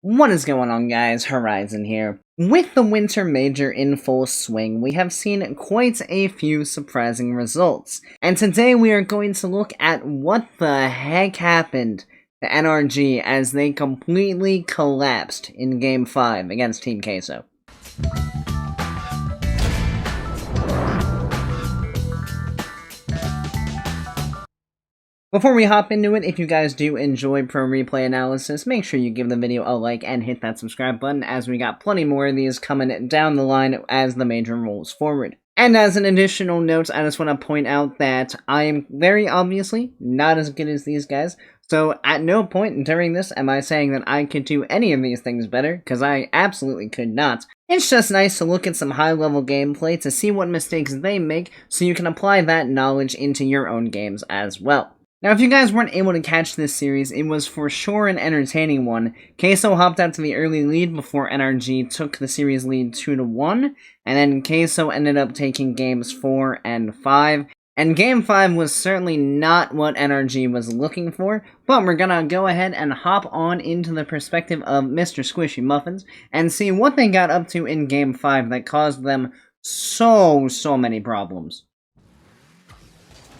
What is going on, guys? Horizon here. With the Winter Major in full swing, we have seen quite a few surprising results. And today we are going to look at what the heck happened to NRG as they completely collapsed in Game 5 against Team Queso. Before we hop into it, if you guys do enjoy pro replay analysis, make sure you give the video a like and hit that subscribe button, as we got plenty more of these coming down the line as the major rolls forward. And as an additional note, I just want to point out that I am very obviously not as good as these guys, so at no point during this am I saying that I could do any of these things better, because I absolutely could not. It's just nice to look at some high-level gameplay to see what mistakes they make, so you can apply that knowledge into your own games as well. Now, if you guys weren't able to catch this series, it was for sure an entertaining one. Queso hopped out to the early lead before NRG took the series lead 2-1, and then Queso ended up taking games 4 and 5. And Game 5 was certainly not what NRG was looking for, but we're gonna go ahead and hop on into the perspective of Mr. Squishy Muffins and see what they got up to in Game 5 that caused them so many problems.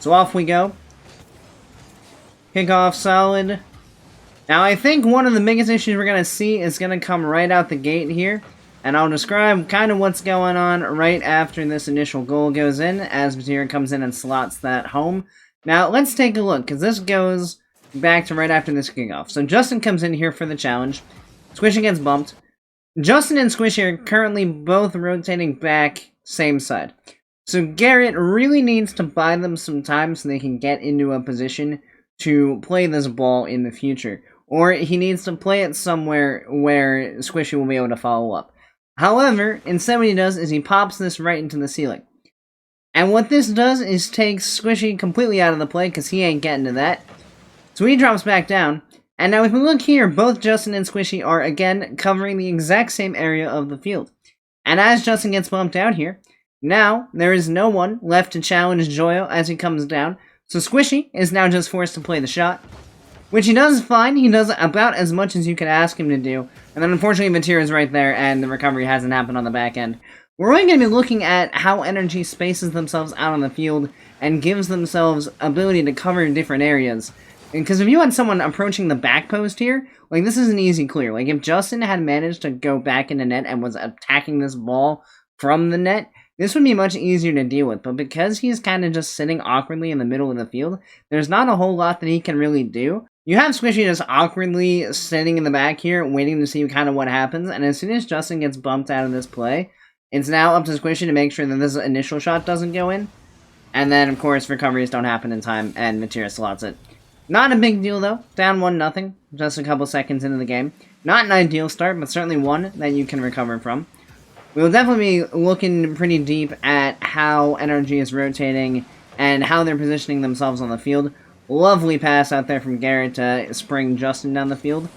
So off we go. Kickoff solid. Now I think one of the biggest issues we're going to see is going to come right out the gate here. And I'll describe kind of what's going on right after this initial goal goes in, as Vatira comes in and slots that home. Now let's take a look, because this goes back to right after this kickoff. So Jstn comes in here for the challenge. Squishy gets bumped. Jstn and Squishy are currently both rotating back same side. So Garrett really needs to buy them some time so they can get into a position to play this ball in the future, or he needs to play it somewhere where Squishy will be able to follow up. However, instead what he does is he pops this right into the ceiling. And what this does is takes Squishy completely out of the play, because he ain't getting to that. So he drops back down, and now if we look here, both Jstn and Squishy are again covering the exact same area of the field. And as Jstn gets bumped out here, now there is no one left to challenge Joyo as he comes down. So Squishy is now just forced to play the shot, which he does fine. He does about as much as you could ask him to do. And then unfortunately Vatira is right there and the recovery hasn't happened on the back end. We're really going to be looking at how NRG spaces themselves out on the field and gives themselves ability to cover different areas. Because if you had someone approaching the back post here, like this is an easy clear. Like if Jstn had managed to go back into net and was attacking this ball from the net, this would be much easier to deal with, but because he's kind of just sitting awkwardly in the middle of the field, there's not a whole lot that he can really do. You have Squishy just awkwardly sitting in the back here, waiting to see kind of what happens, and as soon as Jstn gets bumped out of this play, it's now up to Squishy to make sure that this initial shot doesn't go in, and then, of course, recoveries don't happen in time, and Vatira slots it. Not a big deal, though. Down 1-0, just a couple seconds into the game. Not an ideal start, but certainly one that you can recover from. We'll definitely be looking pretty deep at how NRG is rotating and how they're positioning themselves on the field. Lovely pass out there from Garrett to spring Jstn down the field.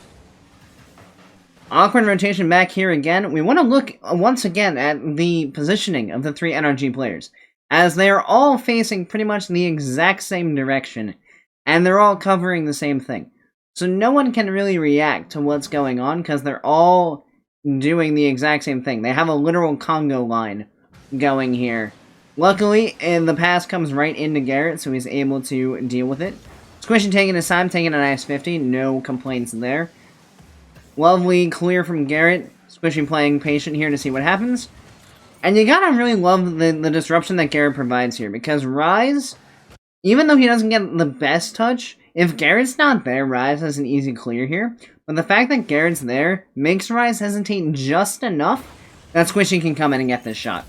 Awkward rotation back here again. We want to look once again at the positioning of the three NRG players, as they are all facing pretty much the exact same direction, and they're all covering the same thing. So no one can really react to what's going on, because they're all doing the exact same thing. They have a literal Congo line going here. Luckily, the pass comes right into Garrett, so he's able to deal with it. Squishy taking his time, taking a nice 50. No complaints there. Lovely clear from Garrett. Squishy playing patient here to see what happens. And you gotta really love the disruption that Garrett provides here, because Rise, even though he doesn't get the best touch, if Garrett's not there, Rise has an easy clear here. But the fact that Garrett's there makes Rise hesitate just enough that Squishy can come in and get this shot.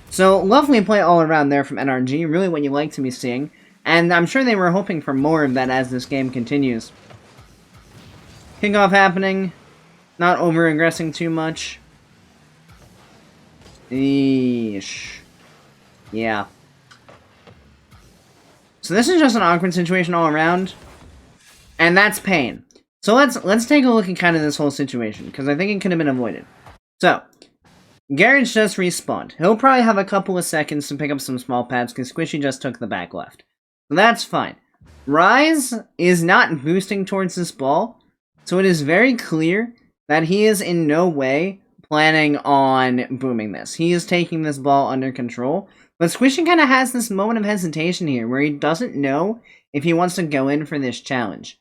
So, lovely play all around there from NRG, really what you like to be seeing. And I'm sure they were hoping for more of that as this game continues. Kickoff happening. Not over-aggressing too much. Eesh. Yeah. So this is just an awkward situation all around. And that's pain. So let's take a look at kind of this whole situation, because I think it could have been avoided. So, Garrett's just respawned. He'll probably have a couple of seconds to pick up some small pads, because Squishy just took the back left. So that's fine. Rise is not boosting towards this ball, so it is very clear that he is in no way planning on booming this. He is taking this ball under control. But Squishy kind of has this moment of hesitation here where he doesn't know if he wants to go in for this challenge.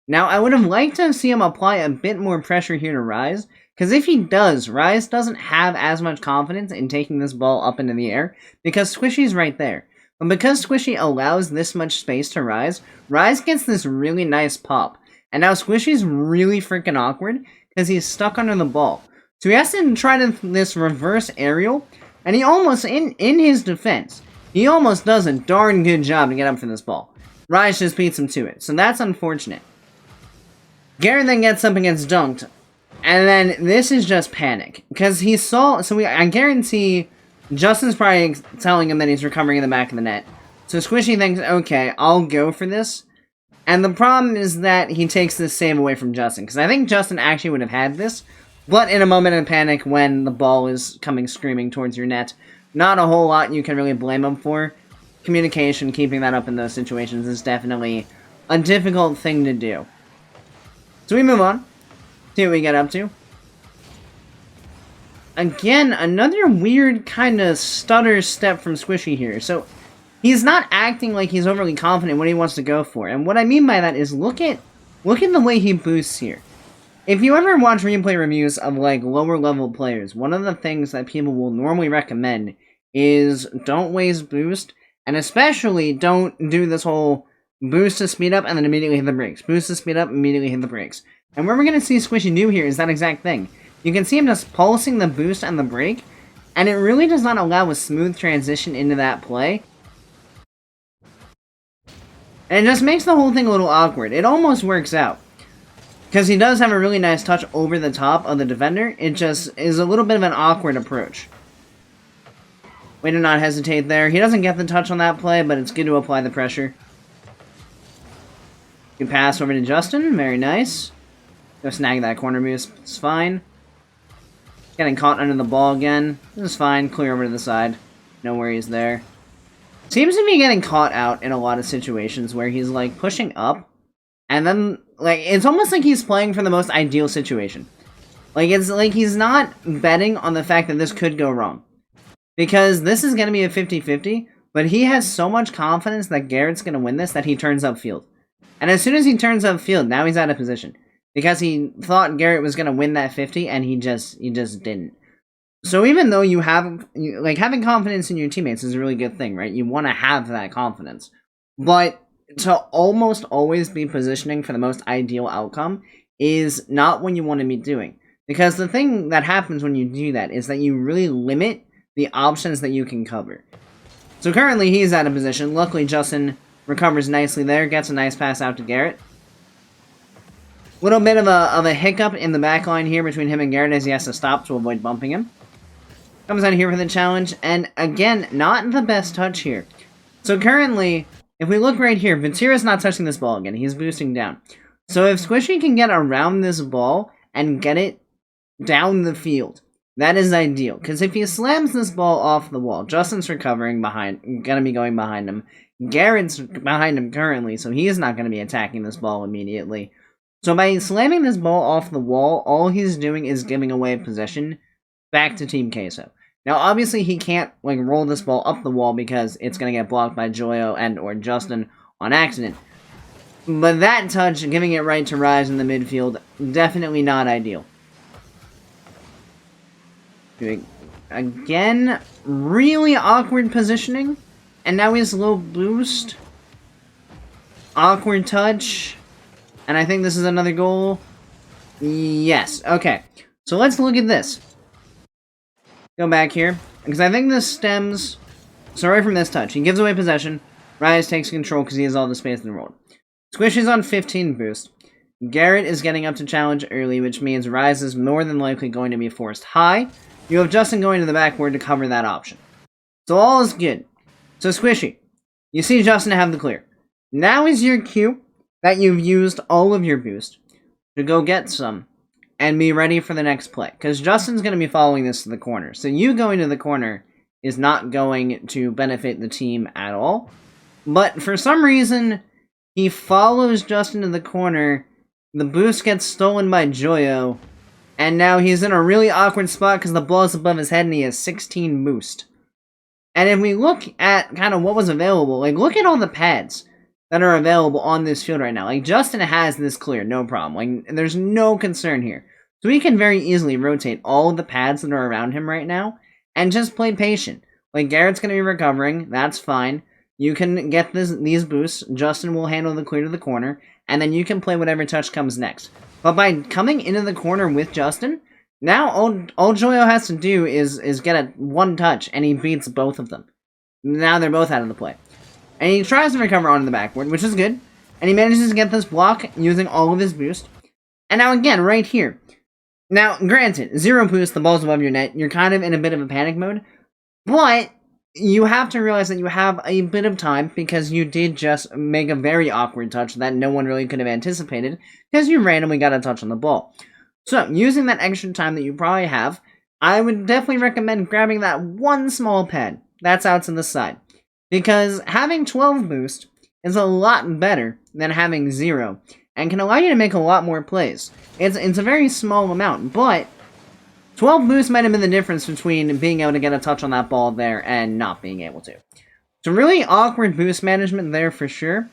Now, I would have liked to see him apply a bit more pressure here to Rise, because if he does, Rise doesn't have as much confidence in taking this ball up into the air, because Squishy's right there. But because Squishy allows this much space to Rise, Rise gets this really nice pop. And now Squishy's really freaking awkward, because he's stuck under the ball. So he has to try this reverse aerial, and he almost, in his defense, he almost does a darn good job to get up for this ball. Rise just beats him to it, so that's unfortunate. Garrett then gets up and gets dunked, and then this is just panic, because he saw, I guarantee Justin's probably telling him that he's recovering in the back of the net. So Squishy thinks, okay, I'll go for this, and the problem is that he takes this save away from Justin, because I think Justin actually would have had this, but in a moment of panic when the ball is coming screaming towards your net, not a whole lot you can really blame him for. Communication, keeping that up in those situations is definitely a difficult thing to do. So we move on, see what we get up to. Again, another weird kind of stutter step from Squishy here. So he's not acting like he's overly confident what he wants to go for. And what I mean by that is look at the way he boosts here. If you ever watch replay reviews of like lower level players, one of the things that people will normally recommend is don't waste boost, and especially don't do this whole boost to speed up and then immediately hit the brakes. Boost to speed up, immediately hit the brakes. And what we're going to see Squishy do here is that exact thing. You can see him just pulsing the boost and the brake, and it really does not allow a smooth transition into that play. And it just makes the whole thing a little awkward. It almost works out, because he does have a really nice touch over the top of the defender. It just is a little bit of an awkward approach. Way to not hesitate there. He doesn't get the touch on that play, but it's good to apply the pressure. Good pass over to Justin. Very nice. Go snag that corner boost. It's fine. Getting caught under the ball again. This is fine. Clear over to the side. No worries there. Seems to be getting caught out in a lot of situations where he's like pushing up, and then like it's almost like he's playing for the most ideal situation. Like it's like he's not betting on the fact that this could go wrong, because this is going to be a 50-50, but he has so much confidence that Garrett's going to win this that he turns upfield. And as soon as he turns upfield, now he's out of position, because he thought Garrett was going to win that 50, and he just didn't. So even though you have, like, having confidence in your teammates is a really good thing, right? You want to have that confidence. But to almost always be positioning for the most ideal outcome is not what you want to be doing. Because the thing that happens when you do that is that you really limit the options that you can cover. So currently he's out of position. Luckily Justin recovers nicely there, gets a nice pass out to Garrett. Little bit of a hiccup in the back line here between him and Garrett as he has to stop to avoid bumping him. Comes out here for the challenge, and again, not the best touch here. So currently, if we look right here, Ventira's not touching this ball again. He's boosting down. So if Squishy can get around this ball and get it down the field, that is ideal. Because if he slams this ball off the wall, Justin's recovering behind, gonna be going behind him. Garrett's behind him currently, so he is not gonna be attacking this ball immediately. So by slamming this ball off the wall, all he's doing is giving away possession back to Team Queso. Now, obviously, he can't like roll this ball up the wall because it's going to get blocked by Joyo and or Justin on accident. But that touch, giving it right to Rise in the midfield, definitely not ideal. Again, really awkward positioning. And now he's low boost. Awkward touch. And I think this is another goal. Yes, okay. So let's look at this. Go back here, because I think this stems, sorry, from this touch. He gives away possession. Rise takes control because he has all the space in the world. Squishy's on 15 boost. Garrett is getting up to challenge early, which means Rise is more than likely going to be forced high. You have Justin going to the backward to cover that option. So all is good. So Squishy, you see Justin have the clear. Now is your cue that you've used all of your boost to go get some and be ready for the next play. Because Justin's going to be following this to the corner. So you going to the corner is not going to benefit the team at all. But for some reason, he follows Justin to the corner. The boost gets stolen by Joyo. And now he's in a really awkward spot because the ball is above his head and he has 16 boost. And if we look at kind of what was available, like, look at all the pads that are available on this field right now. Like, Jstn has this clear, no problem. Like, there's no concern here. So he can very easily rotate all of the pads that are around him right now and just play patient. Like, Garrett's going to be recovering, that's fine. You can get these boosts, Jstn will handle the clear to the corner, and then you can play whatever touch comes next. But by coming into the corner with Jstn, now all Joyo has to do is get a one touch, and he beats both of them. Now they're both out of the play. And he tries to recover onto the backboard, which is good. And he manages to get this block using all of his boost. And now again, right here. Now, granted, 0 boost, the ball's above your net, you're kind of in a bit of a panic mode. But you have to realize that you have a bit of time because you did just make a very awkward touch that no one really could have anticipated because you randomly got a touch on the ball. So, using that extra time that you probably have, I would definitely recommend grabbing that one small pad that's out to the side. Because having 12 boost is a lot better than having 0, and can allow you to make a lot more plays. It's a very small amount, but 12 boost might have been the difference between being able to get a touch on that ball there and not being able to. So really awkward boost management there for sure.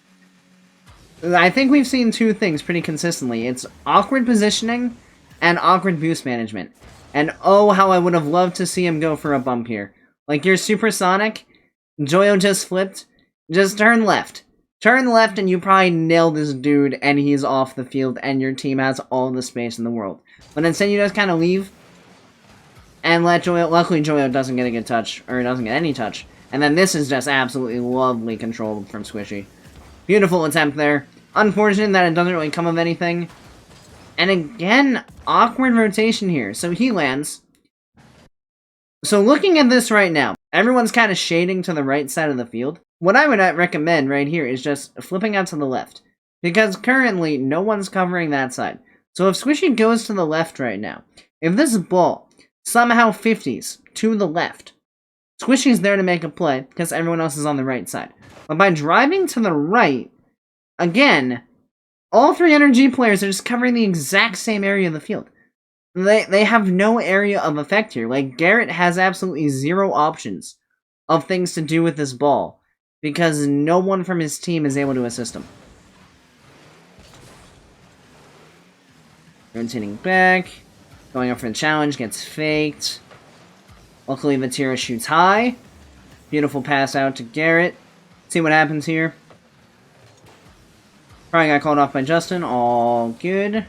I think we've seen two things pretty consistently. It's awkward positioning and awkward boost management. And oh, how I would have loved to see him go for a bump here. Like your Supersonic, Joyo just flipped, just turn left. Turn left and you probably nail this dude and he's off the field and your team has all the space in the world. But instead you just kind of leave and let Joyo, luckily Joyo doesn't get a good touch, or doesn't get any touch. And then this is just absolutely lovely control from Squishy. Beautiful attempt there. Unfortunate that it doesn't really come of anything. And again, awkward rotation here. So he lands. So looking at this right now, everyone's kind of shading to the right side of the field. What I would recommend right here is just flipping out to the left. Because currently, no one's covering that side. So if Squishy goes to the left right now, if this ball somehow 50s to the left, Squishy's there to make a play because everyone else is on the right side. But by driving to the right, again, all three NRG players are just covering the exact same area of the field. They have no area of effect here. Like, Garrett has absolutely zero options of things to do with this ball because no one from his team is able to assist him. Rotating back, going up for the challenge, gets faked. Luckily, Vatira shoots high. Beautiful pass out to Garrett. See what happens here. Probably got called off by Jstn. All good.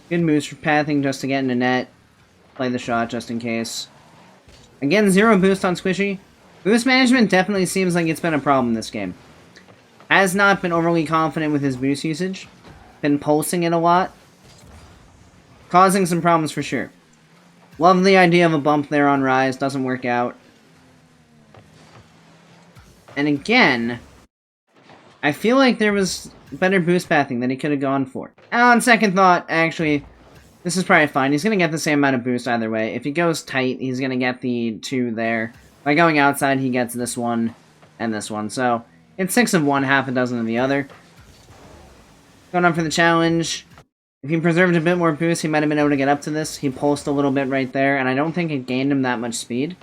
Good moves for pathing just to get in the net. Play the shot just in case. Again, 0 boost on Squishy. Boost management definitely seems like it's been a problem this game. Has not been overly confident with his boost usage. Been pulsing it a lot. Causing some problems for sure. Love the idea of a bump there on Rise. Doesn't work out. And again, I feel like there was better boost pathing that he could have gone for. On second thought, actually, this is probably fine. He's going to get the same amount of boost either way. If he goes tight, he's going to get the 2 there. By going outside, he gets this one and this one. So, it's 6 of one, half a dozen of the other. Going up for the challenge. If he preserved a bit more boost, he might have been able to get up to this. He pulsed a little bit right there, and I don't think it gained him that much speed.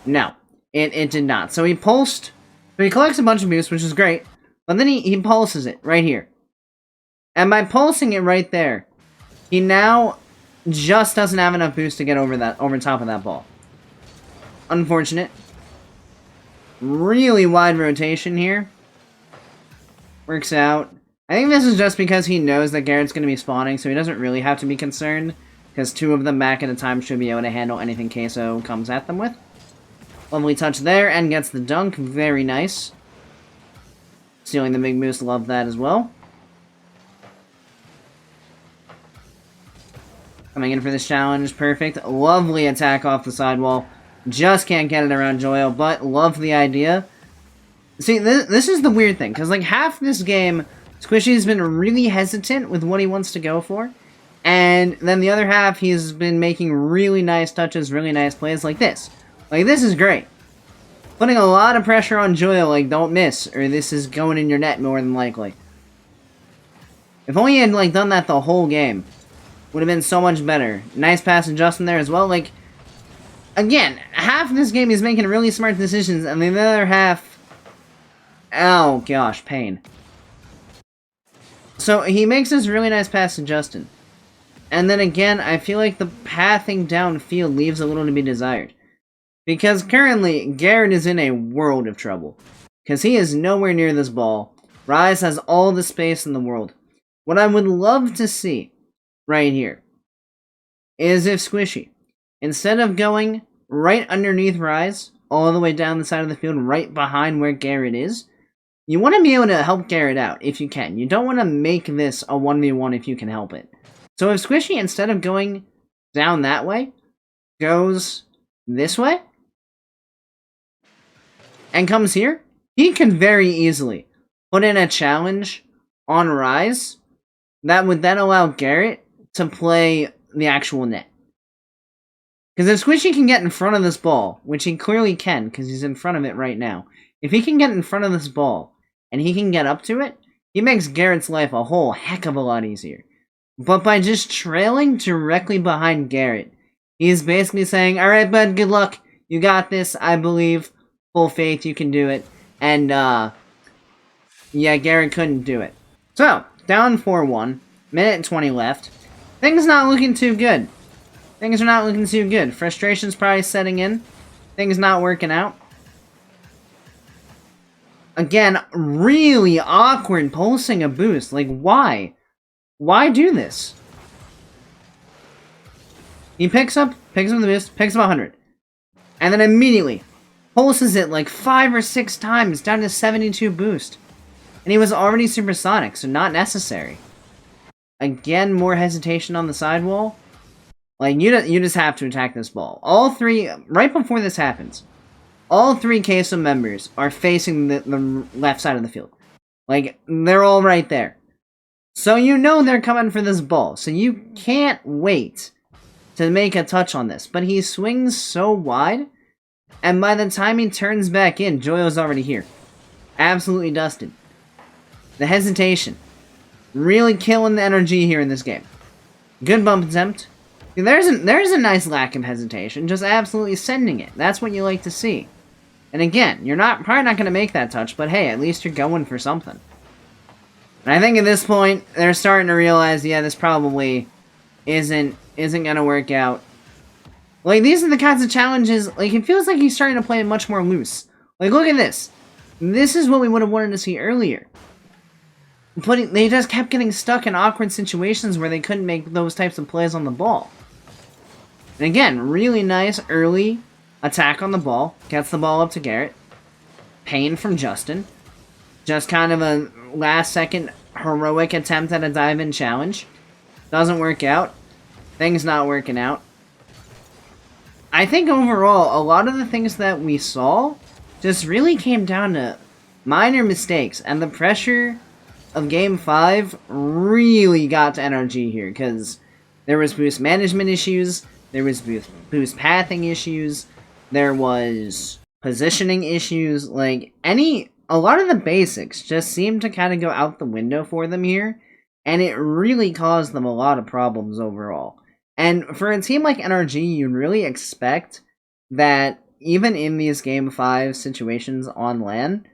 No, it did not. So he pulsed. So he collects a bunch of boost, which is great. But then he pulses it right here. And by pulsing it right there, he now just doesn't have enough boost to get over top of that ball. Unfortunate. Really wide rotation here. Works out. I think this is just because he knows that Garrett's going to be spawning, so he doesn't really have to be concerned. Because 2 of them back at a time should be able to handle anything Queso comes at them with. Lovely touch there, and gets the dunk. Very nice. Stealing the big boost, love that as well. Coming in for this challenge, perfect. Lovely attack off the sidewall. Just can't get it around Joyo, but love the idea. See, this is the weird thing, because like half this game, Squishy's been really hesitant with what he wants to go for. And then the other half, he's been making really nice touches, really nice plays like this. Like, this is great. Putting a lot of pressure on Joyo, like, don't miss, or this is going in your net more than likely. If only he had, like, done that the whole game. Would have been so much better. Nice pass to Jstn there as well. Like, again, half of this game he's making really smart decisions, and the other half... Oh, gosh, pain. So, he makes this really nice pass to Jstn. And then again, I feel like the pathing downfield leaves a little to be desired. Because currently, Garrett is in a world of trouble. Because he is nowhere near this ball. Rise has all the space in the world. What I would love to see, right here, is if Squishy, instead of going right underneath Rise, all the way down the side of the field, right behind where Garrett is, you want to be able to help Garrett out, if you can. You don't want to make this a 1v1 if you can help it. So if Squishy, instead of going down that way, goes this way, and comes here, he can very easily put in a challenge on Rise that would then allow Garrett to play the actual net. Because if Squishy can get in front of this ball, which he clearly can, because he's in front of it right now, if he can get in front of this ball, and he can get up to it, he makes Garrett's life a whole heck of a lot easier. But by just trailing directly behind Garrett, he's basically saying, alright bud, good luck, you got this, I believe, full faith, you can do it. And, yeah, Garrett couldn't do it. So, down 4-1, minute and 20 left. Things not looking too good. Things are not looking too good. Frustration's probably setting in. Things not working out. Again, really awkward pulsing a boost. Like, why? Why do this? He picks up the boost, picks up 100. And then immediately pulses it like 5 or 6 times down to 72 boost. And he was already supersonic, so not necessary. Again, more hesitation on the sidewall. Like, you just have to attack this ball. All three, right before this happens, all 3 Queso members are facing the left side of the field. Like, they're all right there. So you know they're coming for this ball. So you can't wait to make a touch on this. But he swings so wide, and by the time he turns back in, Joyo's already here. Absolutely dusted. The hesitation. Really killing the NRG here in this game. Good bump attempt. There's a nice lack of hesitation. Just absolutely sending it. That's what you like to see. And again, you're probably not going to make that touch, but hey, at least you're going for something. And I think at this point, they're starting to realize, yeah, this probably isn't going to work out. Like, these are the kinds of challenges, like, it feels like he's starting to play much more loose. Like, look at this. This is what we would have wanted to see earlier. But they just kept getting stuck in awkward situations where they couldn't make those types of plays on the ball. And again, really nice early attack on the ball. Gets the ball up to Garrett. Pain from Jstn. Just kind of a last-second heroic attempt at a dive-in challenge. Doesn't work out. Things not working out. I think overall, a lot of the things that we saw just really came down to minor mistakes. And the pressure of Game 5 really got to NRG here. Because there was boost management issues. There was boost pathing issues. There was positioning issues. Like, a lot of the basics just seemed to kind of go out the window for them here. And it really caused them a lot of problems overall. And for a team like NRG, you'd really expect that even in these Game 5 situations on LAN,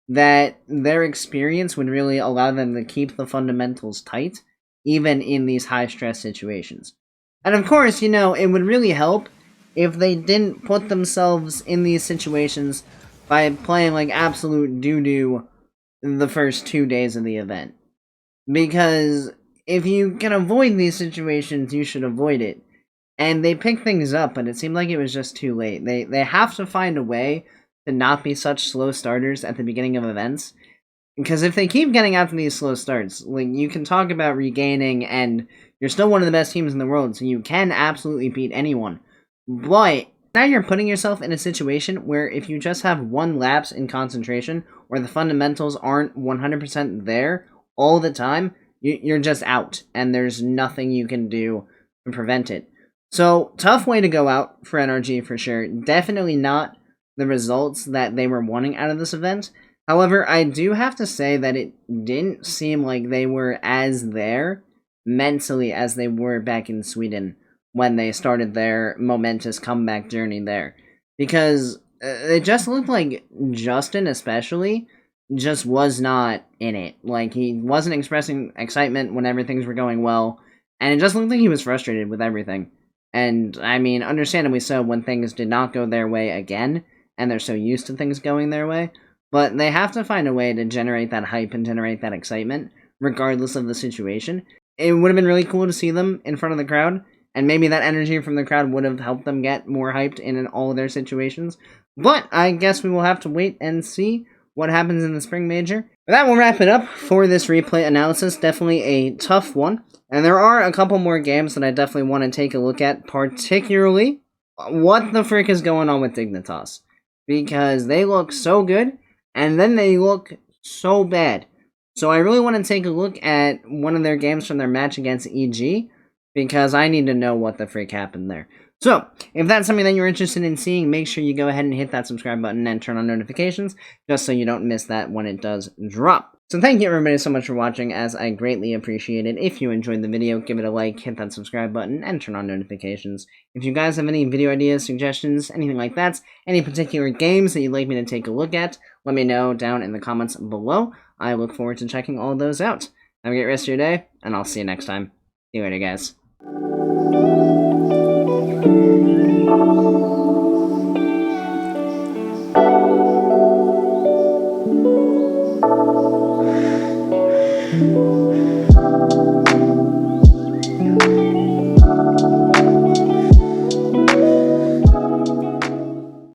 that their experience would really allow them to keep the fundamentals tight, even in these high-stress situations. And of course, you know, it would really help if they didn't put themselves in these situations by playing like absolute doo-doo the first 2 days of the event. Because if you can avoid these situations, you should avoid it. And they picked things up, but it seemed like it was just too late. They have to find a way to not be such slow starters at the beginning of events. Because if they keep getting out to these slow starts, like, you can talk about regaining, and you're still one of the best teams in the world, so you can absolutely beat anyone. But now you're putting yourself in a situation where if you just have one lapse in concentration, or the fundamentals aren't 100% there all the time, you're just out, and there's nothing you can do to prevent it. So, tough way to go out for NRG for sure. Definitely not the results that they were wanting out of this event. However, I do have to say that it didn't seem like they were as there mentally as they were back in Sweden when they started their momentous comeback journey there. Because it just looked like Jstn, especially, just was not in it. Like, he wasn't expressing excitement when everything were going well, and it just looked like he was frustrated with everything. And, I mean, understandably so when things did not go their way again, and they're so used to things going their way. But they have to find a way to generate that hype and generate that excitement, regardless of the situation. It would have been really cool to see them in front of the crowd, and maybe that energy from the crowd would have helped them get more hyped in all of their situations. But I guess we will have to wait and see what happens in the Spring Major. But that will wrap it up for this replay analysis. Definitely a tough one. And there are a couple more games that I definitely want to take a look at, particularly what the frick is going on with Dignitas. Because they look so good, and then they look so bad. So I really want to take a look at one of their games from their match against EG, because I need to know what the frick happened there. So, if that's something that you're interested in seeing, make sure you go ahead and hit that subscribe button and turn on notifications, just so you don't miss that when it does drop. So thank you everybody so much for watching, as I greatly appreciate it. If you enjoyed the video, give it a like, hit that subscribe button, and turn on notifications. If you guys have any video ideas, suggestions, anything like that, any particular games that you'd like me to take a look at, let me know down in the comments below. I look forward to checking all those out. Have a great rest of your day, and I'll see you next time. See you later, guys.